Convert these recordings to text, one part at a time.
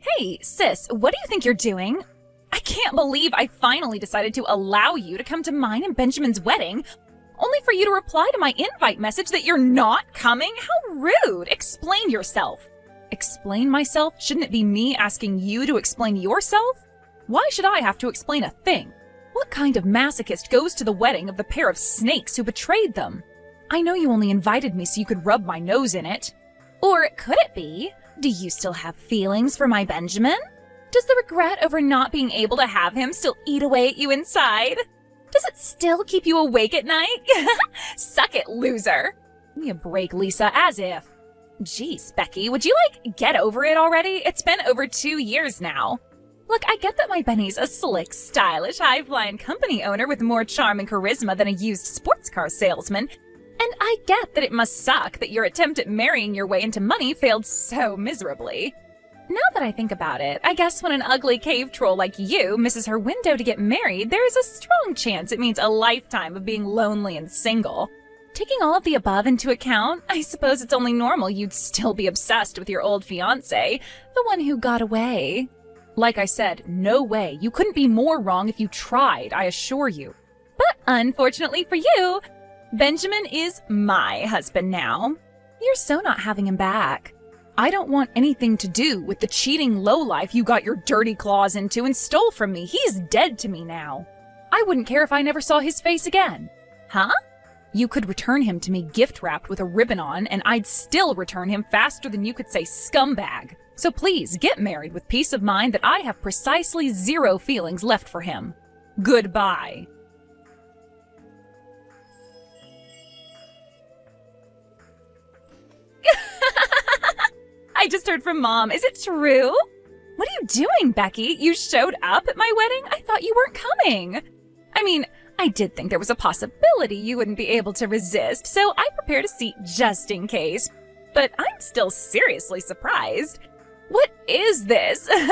Hey, sis, what do you think you're doing? I can't believe I finally decided to allow you to come to mine and Benjamin's wedding, only for you to reply to my invite message that you're not coming? How rude! Explain yourself. Explain myself? Shouldn't it be me asking you to explain yourself? Why should I have to explain a thing? What kind of masochist goes to the wedding of the pair of snakes who betrayed them? I know you only invited me so you could rub my nose in it. Or could it be? Do you still have feelings for my Benjamin? Does the regret over not being able to have him still eat away at you inside? Does it still keep you awake at night? Suck it, loser. Give me a break, Lisa, as if. Geez, Becky, would you, get over it already? It's been over 2 years now. Look, I get that my Benny's a slick, stylish, high-flying company owner with more charm and charisma than a used sports car salesman. And I get that it must suck that your attempt at marrying your way into money failed so miserably. Now that I think about it, I guess when an ugly cave troll like you misses her window to get married, there is a strong chance it means a lifetime of being lonely and single. Taking all of the above into account, I suppose it's only normal you'd still be obsessed with your old fiancé, the one who got away. Like I said, no way. You couldn't be more wrong if you tried, I assure you. But unfortunately for you, Benjamin is my husband now. You're so not having him back. I don't want anything to do with the cheating lowlife you got your dirty claws into and stole from me. He's dead to me now. I wouldn't care if I never saw his face again. Huh? You could return him to me gift-wrapped with a ribbon on, and I'd still return him faster than you could say scumbag. So please, get married with peace of mind that I have precisely 0 feelings left for him. Goodbye. I just heard from Mom. Is it true? What are you doing, Becky? You showed up at my wedding? I thought you weren't coming. I mean, I did think there was a possibility you wouldn't be able to resist, so I prepared a seat just in case. But I'm still seriously surprised. What is this? I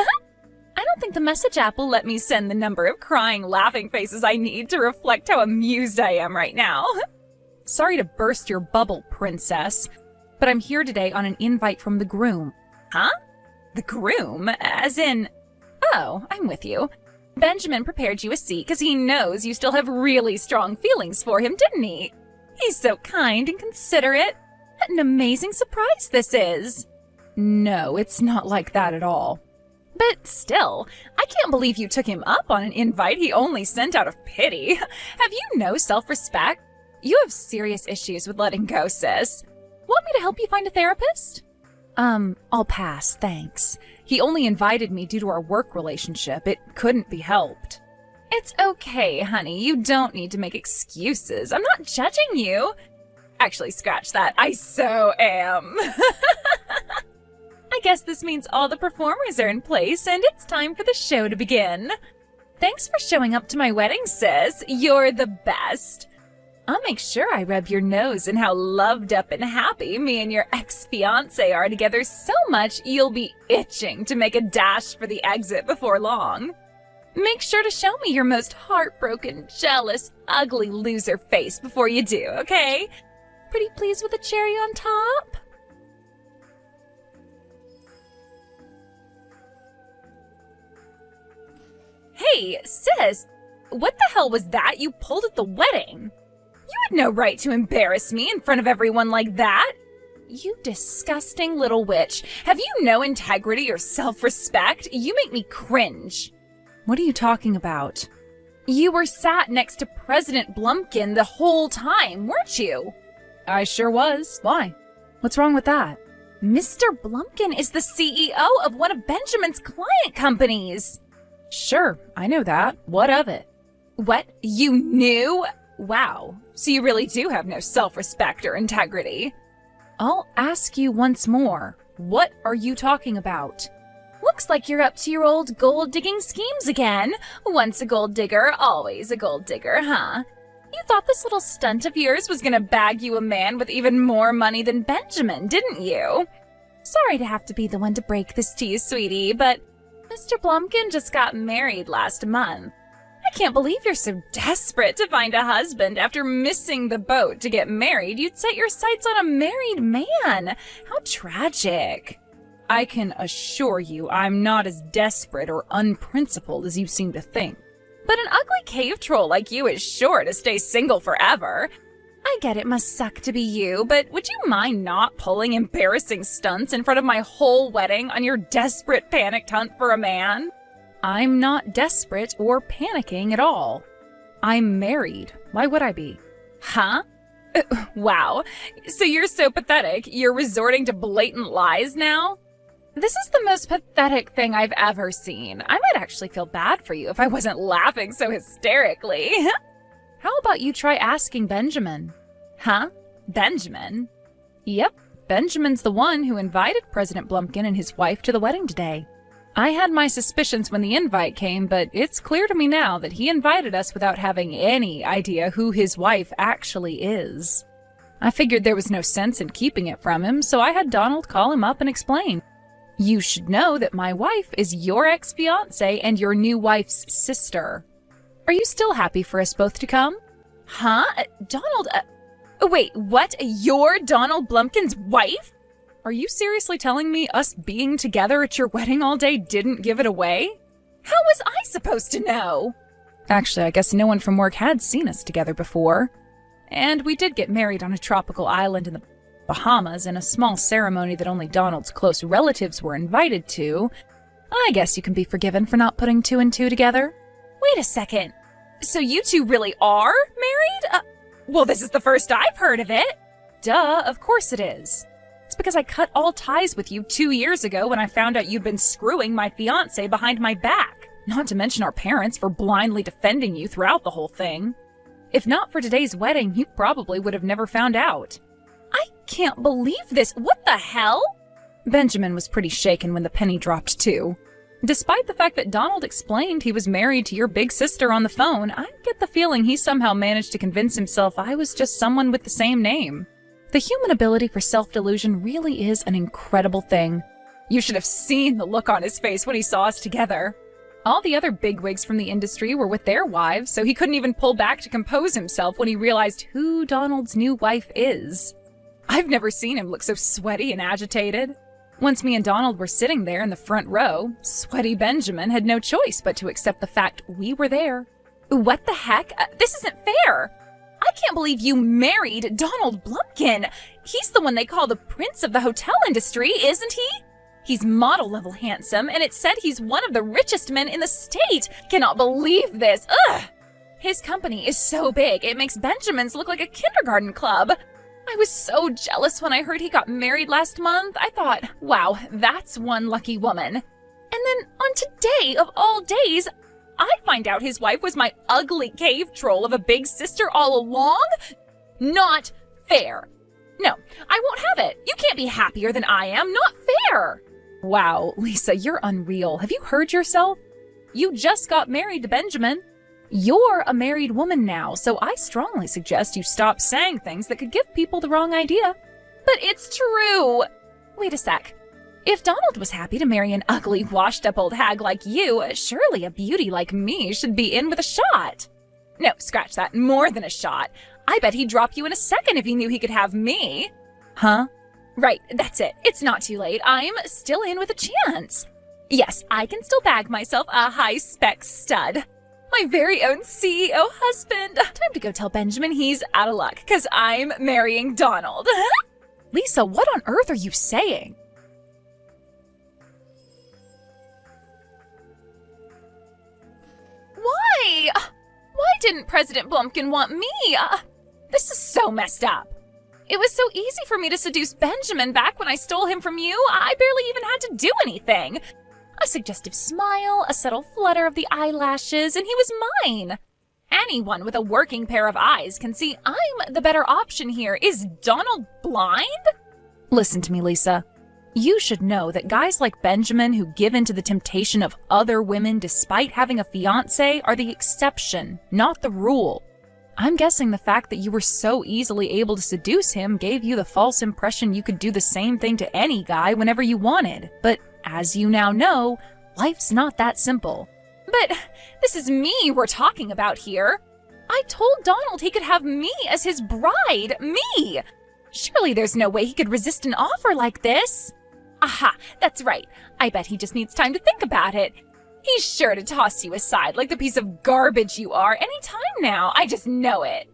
don't think the message app will let me send the number of crying, laughing faces I need to reflect how amused I am right now. Sorry to burst your bubble, princess. But I'm here today on an invite from the groom. Huh? The groom? As in... Oh, I'm with you. Benjamin prepared you a seat because he knows you still have really strong feelings for him, didn't he? He's so kind and considerate. What an amazing surprise this is. No, it's not like that at all. But still, I can't believe you took him up on an invite he only sent out of pity. Have you no self-respect? You have serious issues with letting go, sis. Want me to help you find a therapist? I'll pass, thanks. He only invited me due to our work relationship. It couldn't be helped. It's okay, honey. You don't need to make excuses. I'm not judging you. Actually, scratch that. I so am. I guess this means all the performers are in place and it's time for the show to begin. Thanks for showing up to my wedding, sis. You're the best. I'll make sure I rub your nose in how loved up and happy me and your ex-fiancé are together so much you'll be itching to make a dash for the exit before long. Make sure to show me your most heartbroken, jealous, ugly loser face before you do, okay? Pretty pleased with the cherry on top? Hey, sis, what the hell was that you pulled at the wedding? You had no right to embarrass me in front of everyone like that. You disgusting little witch. Have you no integrity or self-respect? You make me cringe. What are you talking about? You were sat next to President Blumpkin the whole time, weren't you? I sure was. Why? What's wrong with that? Mr. Blumpkin is the CEO of one of Benjamin's client companies. Sure, I know that. What of it? What? You knew? Wow, so you really do have no self-respect or integrity. I'll ask you once more, what are you talking about? Looks like you're up to your old gold-digging schemes again. Once a gold digger, always a gold digger, huh? You thought this little stunt of yours was gonna bag you a man with even more money than Benjamin, didn't you? Sorry to have to be the one to break this to you, sweetie, but Mr. Blumpkin just got married last month. I can't believe you're so desperate to find a husband after missing the boat to get married. You'd set your sights on a married man. How tragic. I can assure you I'm not as desperate or unprincipled as you seem to think. But an ugly cave troll like you is sure to stay single forever. I get it must suck to be you, but would you mind not pulling embarrassing stunts in front of my whole wedding on your desperate panicked hunt for a man? I'm not desperate or panicking at all. I'm married. Why would I be? Huh? Wow. So you're so pathetic, you're resorting to blatant lies now? This is the most pathetic thing I've ever seen. I might actually feel bad for you if I wasn't laughing so hysterically. How about you try asking Benjamin? Huh? Benjamin? Yep, Benjamin's the one who invited President Blumpkin and his wife to the wedding today. I had my suspicions when the invite came, but it's clear to me now that he invited us without having any idea who his wife actually is. I figured there was no sense in keeping it from him, so I had Donald call him up and explain. You should know that my wife is your ex-fiancé and your new wife's sister. Are you still happy for us both to come? Huh? Donald, wait, what? You're Donald Blumpkin's wife? Are you seriously telling me us being together at your wedding all day didn't give it away? How was I supposed to know? Actually, I guess no one from work had seen us together before. And we did get married on a tropical island in the Bahamas in a small ceremony that only Donald's close relatives were invited to. I guess you can be forgiven for not putting two and two together. Wait a second. So you two really are married? Well, this is the first I've heard of it. Duh, of course it is. It's because I cut all ties with you 2 years ago when I found out you'd been screwing my fiancé behind my back. Not to mention our parents for blindly defending you throughout the whole thing. If not for today's wedding, you probably would have never found out. I can't believe this. What the hell? Benjamin was pretty shaken when the penny dropped too. Despite the fact that Donald explained he was married to your big sister on the phone, I get the feeling he somehow managed to convince himself I was just someone with the same name. The human ability for self-delusion really is an incredible thing. You should have seen the look on his face when he saw us together. All the other bigwigs from the industry were with their wives, so he couldn't even pull back to compose himself when he realized who Donald's new wife is. I've never seen him look so sweaty and agitated. Once me and Donald were sitting there in the front row, sweaty Benjamin had no choice but to accept the fact we were there. What the heck? This isn't fair! I can't believe you married Donald Blumpkin! He's the one they call the prince of the hotel industry, isn't he? He's model-level handsome, and it said he's one of the richest men in the state! Cannot believe this! Ugh! His company is so big, it makes Benjamin's look like a kindergarten club. I was so jealous when I heard he got married last month. I thought, wow, that's one lucky woman. And then on today of all days, I find out his wife was my ugly cave troll of a big sister all along? Not fair. No, I won't have it. You can't be happier than I am. Not fair. Wow, Lisa, you're unreal. Have you heard yourself? You just got married to Benjamin. You're a married woman now, so I strongly suggest you stop saying things that could give people the wrong idea. But it's true. Wait a sec. If Donald was happy to marry an ugly, washed-up old hag like you, surely a beauty like me should be in with a shot. No, scratch that. More than a shot. I bet he'd drop you in a second if he knew he could have me. Huh? Right, that's it. It's not too late. I'm still in with a chance. Yes, I can still bag myself a high-spec stud. My very own CEO husband. Time to go tell Benjamin he's out of luck, because I'm marrying Donald. Lisa, what on earth are you saying? Why? Why didn't President Blumpkin want me? This is so messed up. It was so easy for me to seduce Benjamin back when I stole him from you. I barely even had to do anything. A suggestive smile, a subtle flutter of the eyelashes, and he was mine. Anyone with a working pair of eyes can see I'm the better option here. Is Donald blind? Listen to me, Lisa. You should know that guys like Benjamin who give in to the temptation of other women despite having a fiancé are the exception, not the rule. I'm guessing the fact that you were so easily able to seduce him gave you the false impression you could do the same thing to any guy whenever you wanted. But as you now know, life's not that simple. But this is me we're talking about here. I told Donald he could have me as his bride. Me! Surely there's no way he could resist an offer like this. Aha, that's right. I bet he just needs time to think about it. He's sure to toss you aside like the piece of garbage you are any time now. I just know it.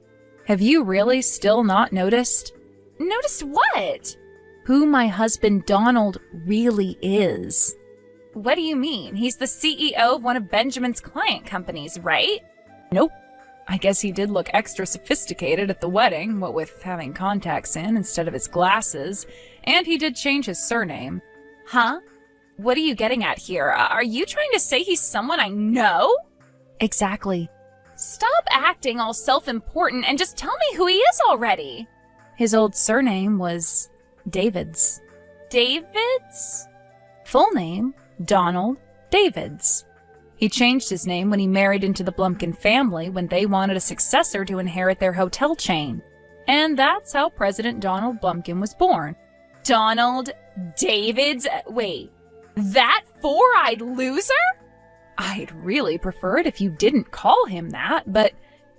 Have you really still not noticed? Noticed what? Who my husband Donald really is. What do you mean? He's the CEO of one of Benjamin's client companies, right? Nope. I guess he did look extra sophisticated at the wedding, what with having contacts in instead of his glasses, and he did change his surname. Huh? What are you getting at here? Are you trying to say he's someone I know? Exactly. Stop acting all self-important and just tell me who he is already. His old surname was Davids. Davids? Full name, Donald Davids. He changed his name when he married into the Blumpkin family when they wanted a successor to inherit their hotel chain. And that's how President Donald Blumpkin was born. Donald Davids? Wait, that four-eyed loser? I'd really prefer it if you didn't call him that, but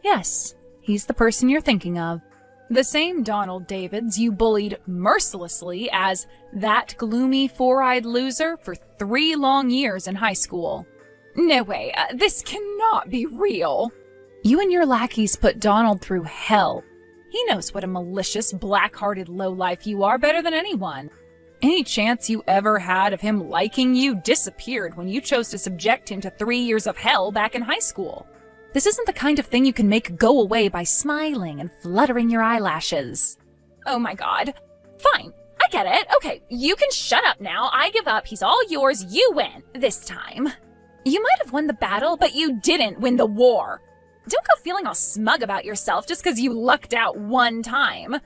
yes, he's the person you're thinking of. The same Donald Davids you bullied mercilessly as that gloomy four-eyed loser for 3 long years in high school. No way, this cannot be real. You and your lackeys put Donald through hell. He knows what a malicious, black-hearted lowlife you are better than anyone. Any chance you ever had of him liking you disappeared when you chose to subject him to 3 years of hell back in high school. This isn't the kind of thing you can make go away by smiling and fluttering your eyelashes. Oh my god. Fine, I get it. Okay, you can shut up now. I give up. He's all yours. You win. This time. You might have won the battle, but you didn't win the war. Don't go feeling all smug about yourself just because you lucked out one time.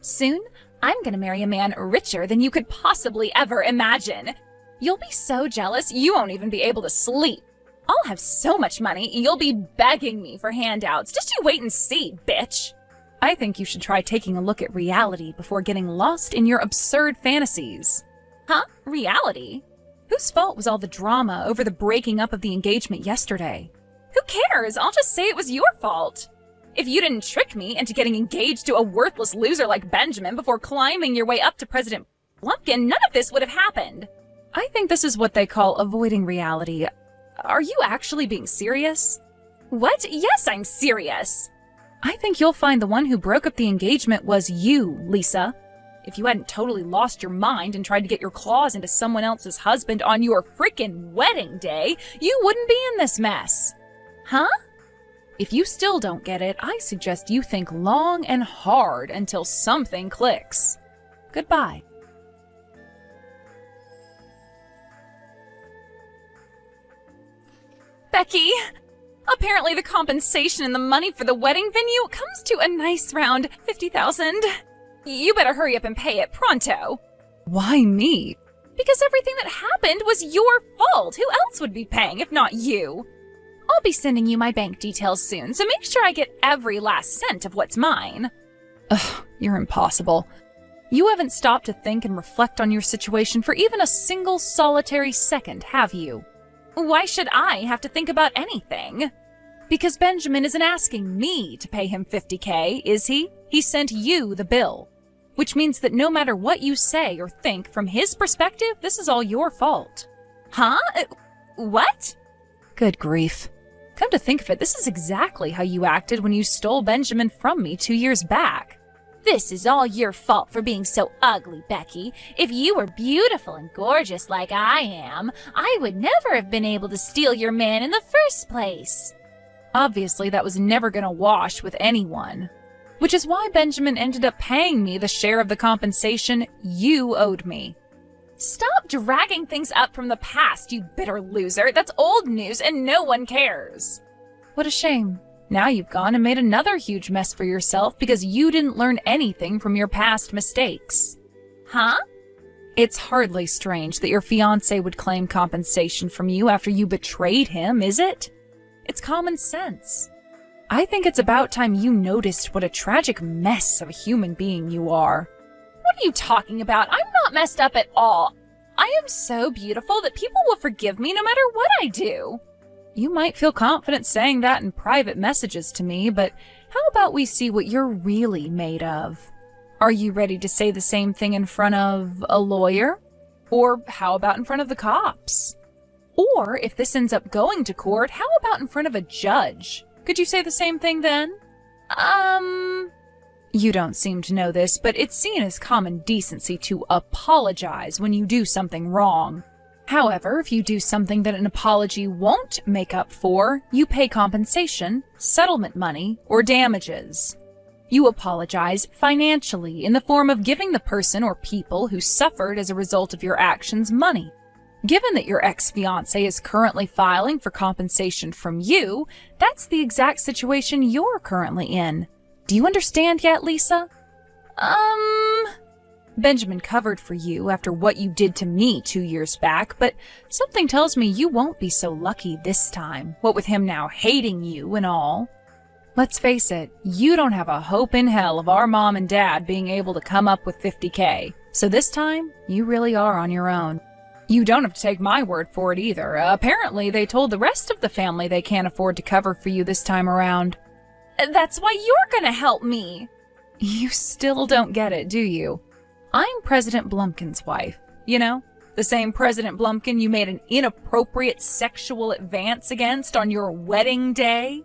Soon, I'm gonna marry a man richer than you could possibly ever imagine. You'll be so jealous you won't even be able to sleep. I'll have so much money, you'll be begging me for handouts. Just you wait and see, bitch. I think you should try taking a look at reality before getting lost in your absurd fantasies. Huh? Reality? Whose fault was all the drama over the breaking up of the engagement yesterday? Who cares? I'll just say it was your fault. If you didn't trick me into getting engaged to a worthless loser like Benjamin before climbing your way up to President Blumpkin, none of this would have happened. I think this is what they call avoiding reality. Are you actually being serious? What? Yes, I'm serious. I think you'll find the one who broke up the engagement was you, Lisa. If you hadn't totally lost your mind and tried to get your claws into someone else's husband on your frickin' wedding day, you wouldn't be in this mess. Huh? If you still don't get it, I suggest you think long and hard until something clicks. Goodbye. Becky, apparently the compensation and the money for the wedding venue comes to a nice round $50,000. You better hurry up and pay it pronto. Why me? Because everything that happened was your fault. Who else would be paying if not you? I'll be sending you my bank details soon, so make sure I get every last cent of what's mine. Ugh, you're impossible. You haven't stopped to think and reflect on your situation for even a single solitary second, have you? Why should I have to think about anything? Because Benjamin isn't asking me to pay him $50K, is he? He sent you the bill. Which means that no matter what you say or think, from his perspective, this is all your fault. Huh? What? Good grief. Come to think of it, this is exactly how you acted when you stole Benjamin from me 2 years back. This is all your fault for being so ugly, Becky. If you were beautiful and gorgeous like I am, I would never have been able to steal your man in the first place. Obviously, that was never gonna wash with anyone. Which is why Benjamin ended up paying me the share of the compensation you owed me. Stop dragging things up from the past, you bitter loser. That's old news and no one cares. What a shame. Now you've gone and made another huge mess for yourself because you didn't learn anything from your past mistakes. Huh? It's hardly strange that your fiancé would claim compensation from you after you betrayed him, is it? It's common sense. I think it's about time you noticed what a tragic mess of a human being you are. What are you talking about? I'm not messed up at all. I am so beautiful that people will forgive me no matter what I do. You might feel confident saying that in private messages to me, but how about we see what you're really made of? Are you ready to say the same thing in front of a lawyer? Or how about in front of the cops? Or if this ends up going to court, how about in front of a judge? Could you say the same thing then? You don't seem to know this, but it's seen as common decency to apologize when you do something wrong. However, if you do something that an apology won't make up for, you pay compensation, settlement money, or damages. You apologize financially in the form of giving the person or people who suffered as a result of your actions money. Given that your ex-fiancé is currently filing for compensation from you, that's the exact situation you're currently in. Do you understand yet, Lisa? Benjamin covered for you after what you did to me 2 years back, but something tells me you won't be so lucky this time, what with him now hating you and all. Let's face it, you don't have a hope in hell of our mom and dad being able to come up with $50K, so this time, you really are on your own. You don't have to take my word for it either. Apparently, they told the rest of the family they can't afford to cover for you this time around. That's why you're gonna help me. You still don't get it, do you? I'm President Blumpkin's wife. You know, the same President Blumpkin you made an inappropriate sexual advance against on your wedding day.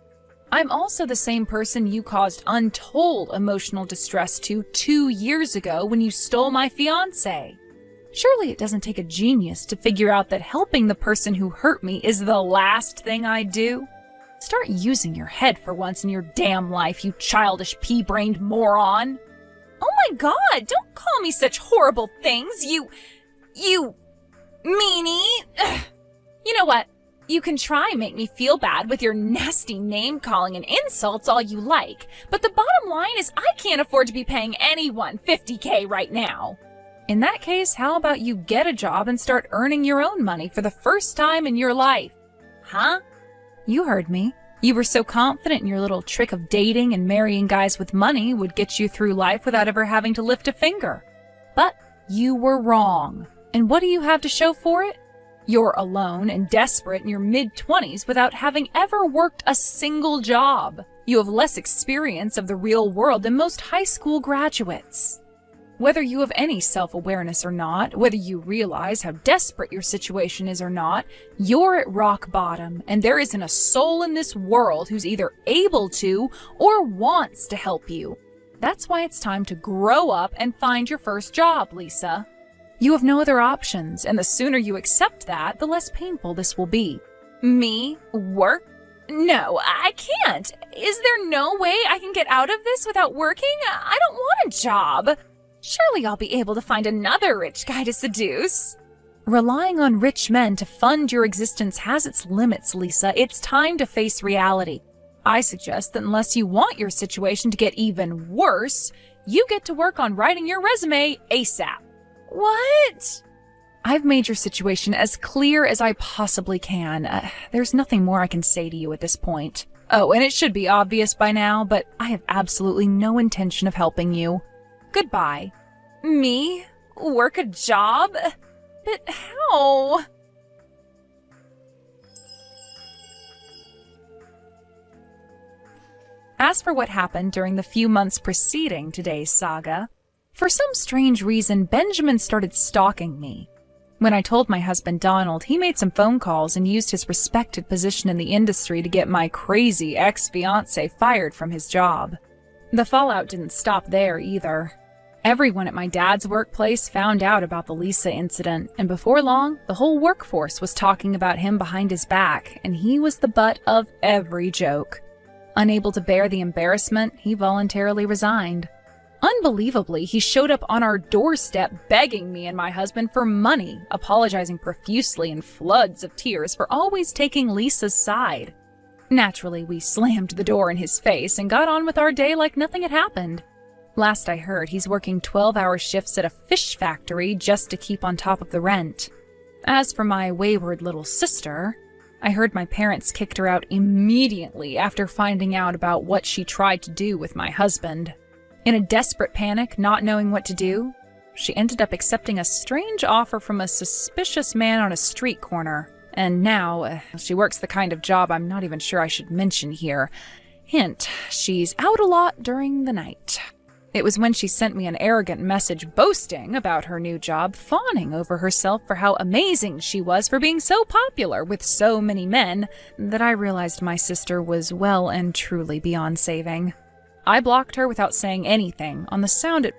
I'm also the same person you caused untold emotional distress to 2 years ago when you stole my fiancé. Surely it doesn't take a genius to figure out that helping the person who hurt me is the last thing I'd do. Start using your head for once in your damn life, you childish pea-brained moron. Oh my God, don't call me such horrible things, you meanie. Ugh. You know what? You can try and make me feel bad with your nasty name-calling and insults all you like, but the bottom line is I can't afford to be paying anyone $50K right now. In that case, how about you get a job and start earning your own money for the first time in your life? Huh? You heard me. You were so confident in your little trick of dating and marrying guys with money would get you through life without ever having to lift a finger. But you were wrong. And what do you have to show for it? You're alone and desperate in your mid-20s without having ever worked a single job. You have less experience of the real world than most high school graduates. Whether you have any self-awareness or not, whether you realize how desperate your situation is or not, you're at rock bottom, and there isn't a soul in this world who's either able to or wants to help you. That's why it's time to grow up and find your first job, Lisa. You have no other options, and the sooner you accept that, the less painful this will be. Me? Work? No, I can't. Is there no way I can get out of this without working? I don't want a job. Surely I'll be able to find another rich guy to seduce. Relying on rich men to fund your existence has its limits, Lisa. It's time to face reality. I suggest that unless you want your situation to get even worse, you get to work on writing your resume ASAP. What? I've made your situation as clear as I possibly can. There's nothing more I can say to you at this point. Oh, and it should be obvious by now, but I have absolutely no intention of helping you. Goodbye. Me? Work a job? But how? As for what happened during the few months preceding today's saga, for some strange reason, Benjamin started stalking me. When I told my husband Donald, he made some phone calls and used his respected position in the industry to get my crazy ex-fiancé fired from his job. The fallout didn't stop there either. Everyone at my dad's workplace found out about the Lisa incident, and before long, the whole workforce was talking about him behind his back, and he was the butt of every joke. Unable to bear the embarrassment, he voluntarily resigned. Unbelievably, he showed up on our doorstep begging me and my husband for money, apologizing profusely in floods of tears for always taking Lisa's side. Naturally, we slammed the door in his face and got on with our day like nothing had happened. Last I heard, he's working 12-hour shifts at a fish factory just to keep on top of the rent. As for my wayward little sister, I heard my parents kicked her out immediately after finding out about what she tried to do with my husband. In a desperate panic, not knowing what to do, she ended up accepting a strange offer from a suspicious man on a street corner. And now, she works the kind of job I'm not even sure I should mention here. Hint, she's out a lot during the night. It was when she sent me an arrogant message boasting about her new job, fawning over herself for how amazing she was for being so popular with so many men, that I realized my sister was well and truly beyond saving. I blocked her without saying anything on the sound it